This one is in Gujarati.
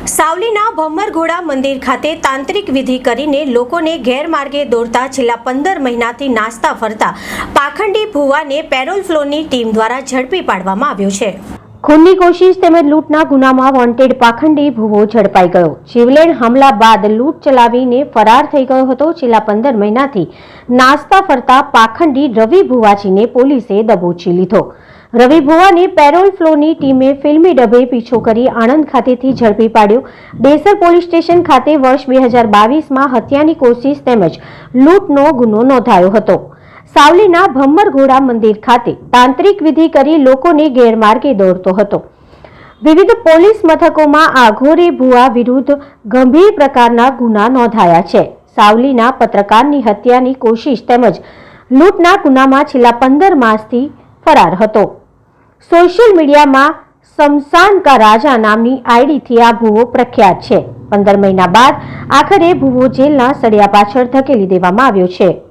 સાવલીના ભમ્મરઘોડા મંદિર ખાતે તાંત્રિક વિધિ કરીને લોકોને ગેરમાર્ગે દોરતા છેલ્લા 15 મહિનાથી નાસ્તા ફરતા પાખંડી ભુવાને પેરોલ ફ્લોની ટીમ દ્વારા ઝડપી પાડવામાં આવ્યો છે। ખૂનની કોશિશ તેમજ લૂંટના ગુનામાં વોન્ટેડ પાખંડી ભુવો ઝડપાઈ ગયો। જીવલેણ હુમલા બાદ લૂંટ ચલાવીને ફરાર થઈ ગયો હતો। છેલ્લા 15 મહિનાથી નાસ્તા ફરતા પાખંડી રવિ ભુવાજીને પોલીસે દબોચી લીધો। રવિ ભુવાને પેરોલ ફ્લોની ટીમે ફિલ્મી ડબે પીછો કરી આણંદ ખાતેથી ઝડપી પાડ્યો। ડેસર પોલીસ સ્ટેશન ખાતે વર્ષ 2022માં હત્યાની કોશિશ તેમજ લૂંટનો ગુનો નોંધાયો હતો। સાવલીના ભમ્મરઘોડા મંદિર ખાતે તાંત્રિક વિધિ કરી લોકોને ગેરમાર્ગે દોરતો હતો। વિવિધ પોલીસ મથકોમાં આ ઘોરે ભુવા વિરુદ્ધ ગંભીર પ્રકારના ગુના નોંધાયા છે। સાવલીના પત્રકારની હત્યાની કોશિશ તેમજ લૂંટના ગુનામાં છેલ્લા 15 માસથી ફરાર હતો। સોશિયલ મીડિયામાં શમશાન કા રાજા નામની આઈડીથી આ ભુવો પ્રખ્યાત છે। 15 મહિના બાદ આખરે ભુવો જેલના સળિયા પાછળ ધકેલી દેવામાં આવ્યો છે।